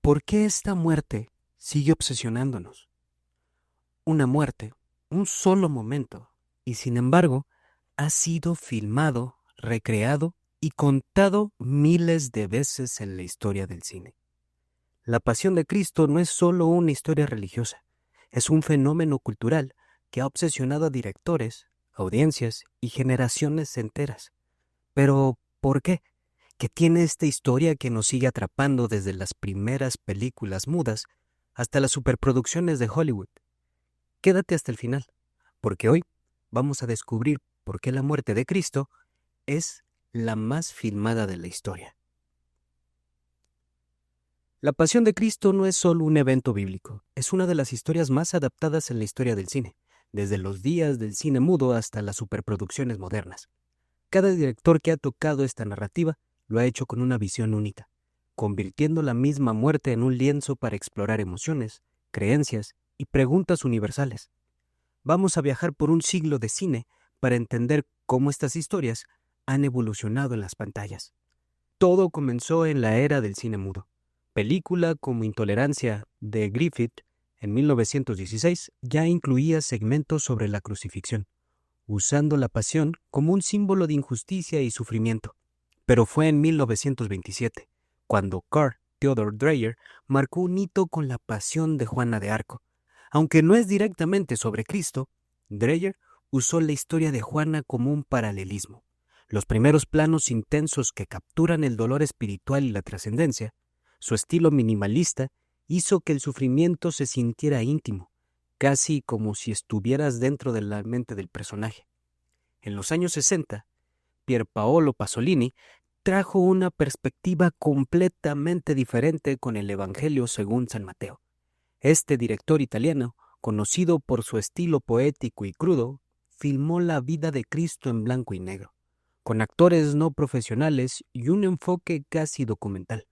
¿Por qué esta muerte sigue obsesionándonos? Una muerte, un solo momento, y sin embargo, ha sido filmado, recreado y contado miles de veces en la historia del cine. La Pasión de Cristo no es solo una historia religiosa, es un fenómeno cultural que ha obsesionado a directores, audiencias y generaciones enteras. Pero, ¿por qué? ¿Qué tiene esta historia que nos sigue atrapando desde las primeras películas mudas hasta las superproducciones de Hollywood? Quédate hasta el final, porque hoy vamos a descubrir por qué la muerte de Cristo es la más filmada de la historia. La Pasión de Cristo no es solo un evento bíblico, es una de las historias más adaptadas en la historia del cine, desde los días del cine mudo hasta las superproducciones modernas. Cada director que ha tocado esta narrativa lo ha hecho con una visión única, convirtiendo la misma muerte en un lienzo para explorar emociones, creencias y preguntas universales. Vamos a viajar por un siglo de cine para entender cómo estas historias han evolucionado en las pantallas. Todo comenzó en la era del cine mudo. Película como Intolerancia de Griffith en 1916 ya incluía segmentos sobre la crucifixión, usando la pasión como un símbolo de injusticia y sufrimiento. Pero fue en 1927, cuando Carl Theodor Dreyer marcó un hito con la Pasión de Juana de Arco. Aunque no es directamente sobre Cristo, Dreyer usó la historia de Juana como un paralelismo. Los primeros planos intensos que capturan el dolor espiritual y la trascendencia, su estilo minimalista, hizo que el sufrimiento se sintiera íntimo, casi como si estuvieras dentro de la mente del personaje. En los años 60, Pierpaolo Pasolini trajo una perspectiva completamente diferente con el Evangelio según San Mateo. Este director italiano, conocido por su estilo poético y crudo, filmó la vida de Cristo en blanco y negro, con actores no profesionales y un enfoque casi documental.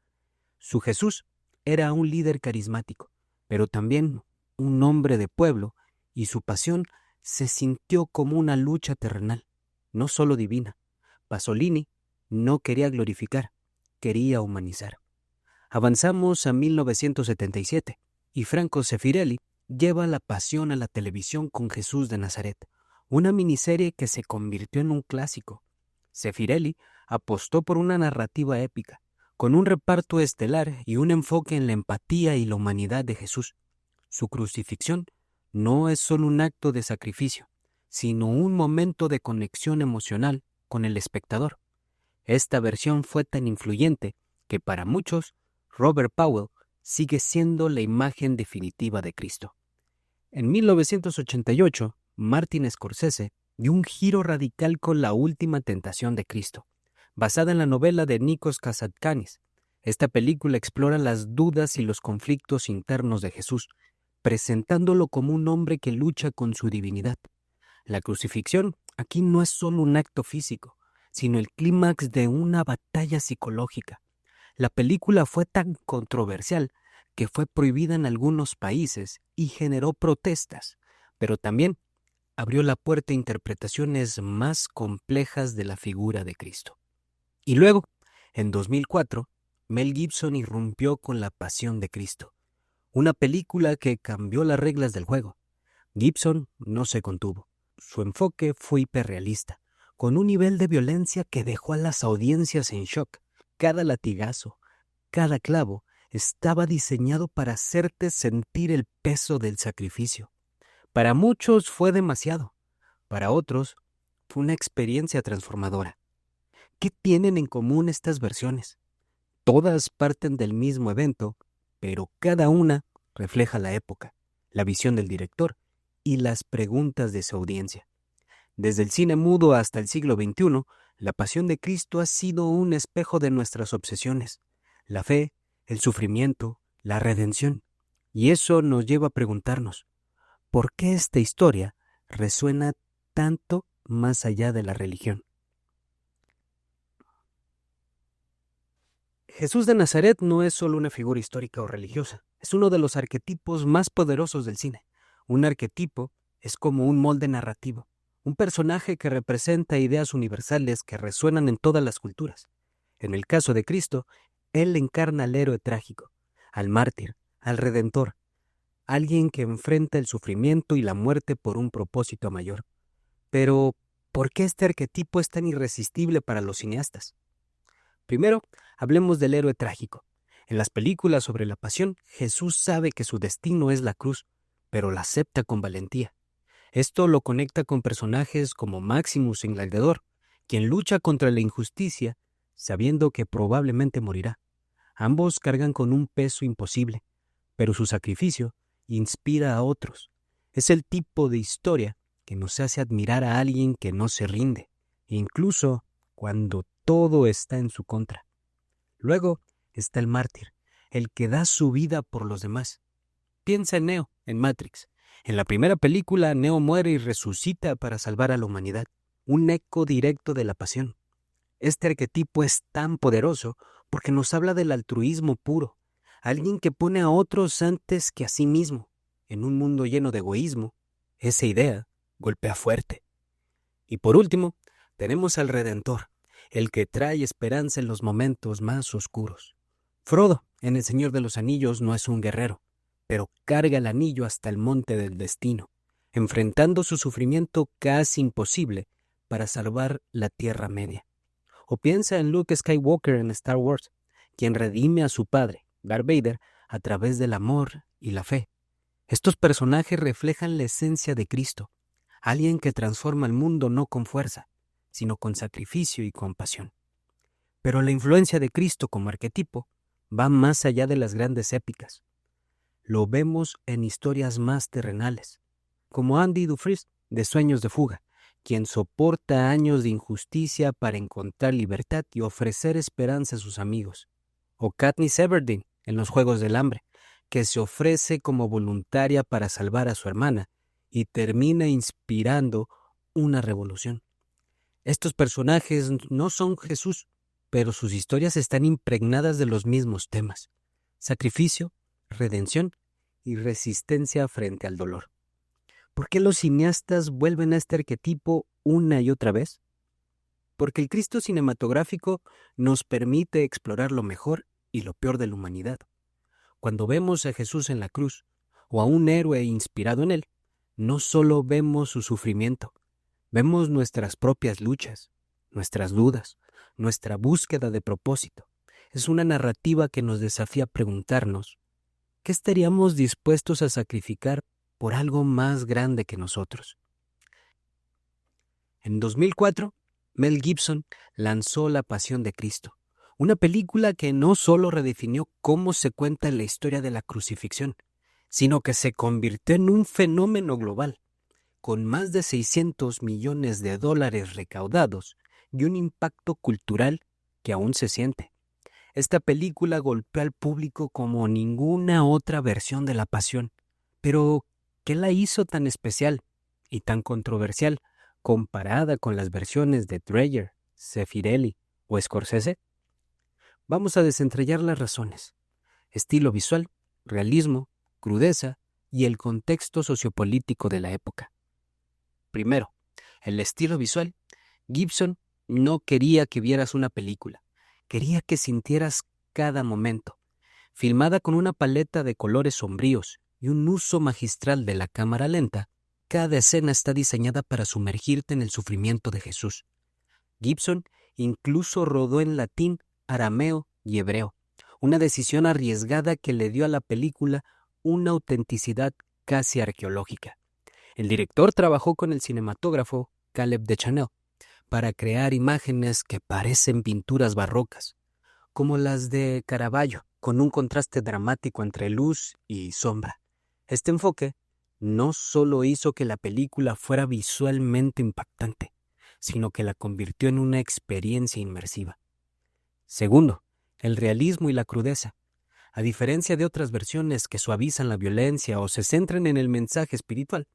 Su Jesús era un líder carismático, pero también un hombre de pueblo, y su pasión se sintió como una lucha terrenal, no solo divina. Pasolini no quería glorificar, quería humanizar. Avanzamos a 1977 y Franco Sefirelli lleva la pasión a la televisión con Jesús de Nazaret, una miniserie que se convirtió en un clásico. Sefirelli apostó por una narrativa épica, con un reparto estelar y un enfoque en la empatía y la humanidad de Jesús. Su crucifixión no es solo un acto de sacrificio, sino un momento de conexión emocional con el espectador. Esta versión fue tan influyente que para muchos, Robert Powell sigue siendo la imagen definitiva de Cristo. En 1988, Martin Scorsese dio un giro radical con La Última Tentación de Cristo, basada en la novela de Nikos Kazantzanis. Esta película explora las dudas y los conflictos internos de Jesús, presentándolo como un hombre que lucha con su divinidad. La crucifixión aquí no es solo un acto físico, sino el clímax de una batalla psicológica. La película fue tan controversial que fue prohibida en algunos países y generó protestas, pero también abrió la puerta a interpretaciones más complejas de la figura de Cristo. Y luego, en 2004, Mel Gibson irrumpió con La Pasión de Cristo, una película que cambió las reglas del juego. Gibson no se contuvo. Su enfoque fue hiperrealista, con un nivel de violencia que dejó a las audiencias en shock. Cada latigazo, cada clavo, estaba diseñado para hacerte sentir el peso del sacrificio. Para muchos fue demasiado, para otros fue una experiencia transformadora. ¿Qué tienen en común estas versiones? Todas parten del mismo evento, pero cada una refleja la época, la visión del director y las preguntas de su audiencia. Desde el cine mudo hasta el siglo XXI, la Pasión de Cristo ha sido un espejo de nuestras obsesiones, la fe, el sufrimiento, la redención. Y eso nos lleva a preguntarnos, ¿por qué esta historia resuena tanto más allá de la religión? Jesús de Nazaret no es solo una figura histórica o religiosa, es uno de los arquetipos más poderosos del cine. Un arquetipo es como un molde narrativo, un personaje que representa ideas universales que resuenan en todas las culturas. En el caso de Cristo, Él encarna al héroe trágico, al mártir, al redentor, alguien que enfrenta el sufrimiento y la muerte por un propósito mayor. Pero, ¿por qué este arquetipo es tan irresistible para los cineastas? Primero, hablemos del héroe trágico. En las películas sobre la pasión, Jesús sabe que su destino es la cruz, pero la acepta con valentía. Esto lo conecta con personajes como Maximus en Gladiador, quien lucha contra la injusticia sabiendo que probablemente morirá. Ambos cargan con un peso imposible, pero su sacrificio inspira a otros. Es el tipo de historia que nos hace admirar a alguien que no se rinde, incluso cuando todo está en su contra. Luego está el mártir, el que da su vida por los demás. Piensa en Neo, en Matrix. En la primera película, Neo muere y resucita para salvar a la humanidad, un eco directo de la pasión. Este arquetipo es tan poderoso porque nos habla del altruismo puro, alguien que pone a otros antes que a sí mismo. En un mundo lleno de egoísmo, esa idea golpea fuerte. Y por último, tenemos al Redentor, el que trae esperanza en los momentos más oscuros. Frodo, en El Señor de los Anillos, no es un guerrero, pero carga el anillo hasta el monte del destino, enfrentando su sufrimiento casi imposible para salvar la Tierra Media. O piensa en Luke Skywalker en Star Wars, quien redime a su padre, Darth Vader, a través del amor y la fe. Estos personajes reflejan la esencia de Cristo, alguien que transforma el mundo no con fuerza, sino con sacrificio y compasión. Pero la influencia de Cristo como arquetipo va más allá de las grandes épicas. Lo vemos en historias más terrenales, como Andy Dufresne de Sueños de Fuga, quien soporta años de injusticia para encontrar libertad y ofrecer esperanza a sus amigos. O Katniss Everdeen en Los Juegos del Hambre, que se ofrece como voluntaria para salvar a su hermana y termina inspirando una revolución. Estos personajes no son Jesús, pero sus historias están impregnadas de los mismos temas: sacrificio, redención y resistencia frente al dolor. ¿Por qué los cineastas vuelven a este arquetipo una y otra vez? Porque el Cristo cinematográfico nos permite explorar lo mejor y lo peor de la humanidad. Cuando vemos a Jesús en la cruz o a un héroe inspirado en él, no solo vemos su sufrimiento, vemos nuestras propias luchas, nuestras dudas, nuestra búsqueda de propósito. Es una narrativa que nos desafía a preguntarnos, ¿qué estaríamos dispuestos a sacrificar por algo más grande que nosotros? En 2004, Mel Gibson lanzó La Pasión de Cristo, una película que no solo redefinió cómo se cuenta la historia de la crucifixión, sino que se convirtió en un fenómeno global, con más de $600 millones recaudados y un impacto cultural que aún se siente. Esta película golpeó al público como ninguna otra versión de La Pasión. Pero, ¿qué la hizo tan especial y tan controversial comparada con las versiones de Dreyer, Zeffirelli o Scorsese? Vamos a desentrañar las razones: estilo visual, realismo, crudeza y el contexto sociopolítico de la época. Primero, el estilo visual. Gibson no quería que vieras una película, quería que sintieras cada momento. Filmada con una paleta de colores sombríos y un uso magistral de la cámara lenta, cada escena está diseñada para sumergirte en el sufrimiento de Jesús. Gibson incluso rodó en latín, arameo y hebreo, una decisión arriesgada que le dio a la película una autenticidad casi arqueológica. El director trabajó con el cinematógrafo Caleb Deschanel para crear imágenes que parecen pinturas barrocas, como las de Caravaggio, con un contraste dramático entre luz y sombra. Este enfoque no solo hizo que la película fuera visualmente impactante, sino que la convirtió en una experiencia inmersiva. Segundo, el realismo y la crudeza. A diferencia de otras versiones que suavizan la violencia o se centran en el mensaje espiritual,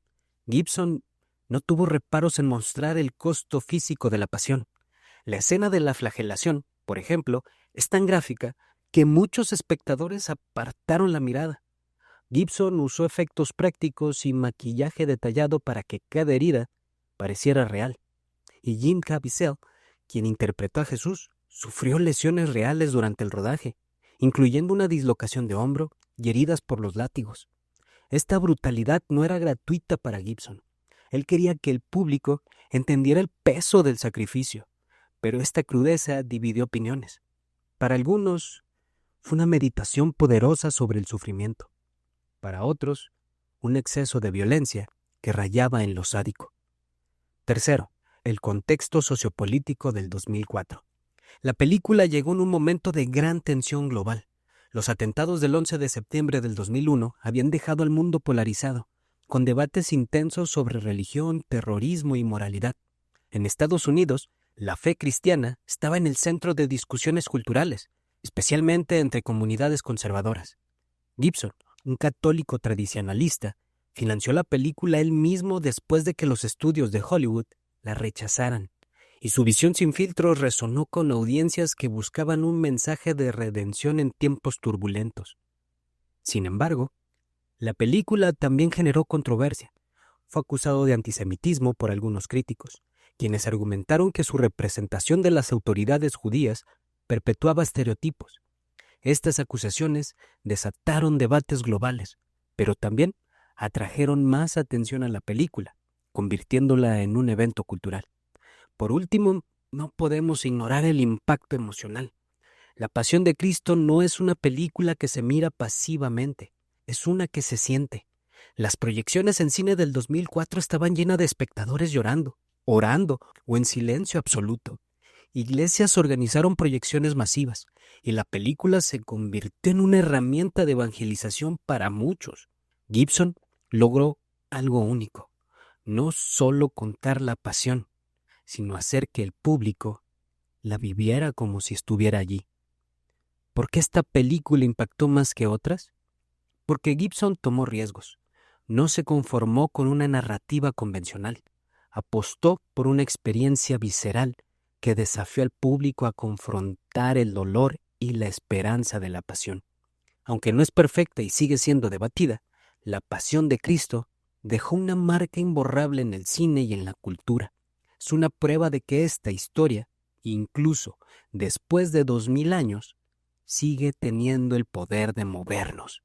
Gibson no tuvo reparos en mostrar el costo físico de la pasión. La escena de la flagelación, por ejemplo, es tan gráfica que muchos espectadores apartaron la mirada. Gibson usó efectos prácticos y maquillaje detallado para que cada herida pareciera real. Y Jim Caviezel, quien interpretó a Jesús, sufrió lesiones reales durante el rodaje, incluyendo una dislocación de hombro y heridas por los látigos. Esta brutalidad no era gratuita para Gibson. Él quería que el público entendiera el peso del sacrificio, pero esta crudeza dividió opiniones. Para algunos, fue una meditación poderosa sobre el sufrimiento. Para otros, un exceso de violencia que rayaba en lo sádico. Tercero, el contexto sociopolítico del 2004. La película llegó en un momento de gran tensión global. Los atentados del 11 de septiembre del 2001 habían dejado al mundo polarizado, con debates intensos sobre religión, terrorismo y moralidad. En Estados Unidos, la fe cristiana estaba en el centro de discusiones culturales, especialmente entre comunidades conservadoras. Gibson, un católico tradicionalista, financió la película él mismo después de que los estudios de Hollywood la rechazaran, y su visión sin filtros resonó con audiencias que buscaban un mensaje de redención en tiempos turbulentos. Sin embargo, la película también generó controversia. Fue acusado de antisemitismo por algunos críticos, quienes argumentaron que su representación de las autoridades judías perpetuaba estereotipos. Estas acusaciones desataron debates globales, pero también atrajeron más atención a la película, convirtiéndola en un evento cultural. Por último, no podemos ignorar el impacto emocional. La Pasión de Cristo no es una película que se mira pasivamente, es una que se siente. Las proyecciones en cine del 2004 estaban llenas de espectadores llorando, orando o en silencio absoluto. Iglesias organizaron proyecciones masivas y la película se convirtió en una herramienta de evangelización para muchos. Gibson logró algo único, no solo contar la pasión, sino hacer que el público la viviera como si estuviera allí. ¿Por qué esta película impactó más que otras? Porque Gibson tomó riesgos. No se conformó con una narrativa convencional. Apostó por una experiencia visceral que desafió al público a confrontar el dolor y la esperanza de la pasión. Aunque no es perfecta y sigue siendo debatida, La Pasión de Cristo dejó una marca imborrable en el cine y en la cultura. Es una prueba de que esta historia, incluso después de 2000 años, sigue teniendo el poder de movernos.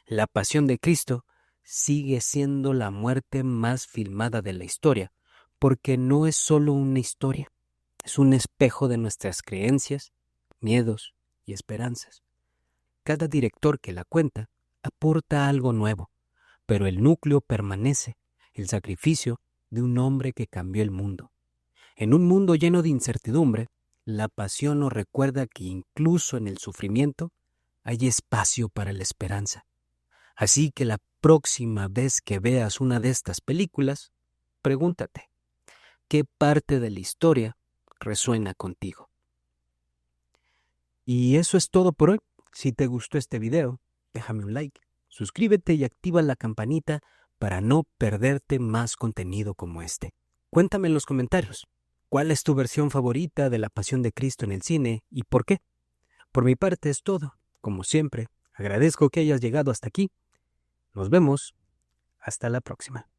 La Pasión de Cristo sigue siendo la muerte más filmada de la historia, porque no es solo una historia, es un espejo de nuestras creencias, miedos y esperanzas. Cada director que la cuenta aporta algo nuevo, pero el núcleo permanece, el sacrificio de un hombre que cambió el mundo. En un mundo lleno de incertidumbre, la pasión nos recuerda que incluso en el sufrimiento hay espacio para la esperanza. Así que la próxima vez que veas una de estas películas, pregúntate, ¿qué parte de la historia resuena contigo? Y eso es todo por hoy. Si te gustó este video, déjame un like, suscríbete y activa la campanita para no perderte más contenido como este. Cuéntame en los comentarios, ¿cuál es tu versión favorita de La Pasión de Cristo en el cine y por qué? Por mi parte es todo. Como siempre, agradezco que hayas llegado hasta aquí. Nos vemos. Hasta la próxima.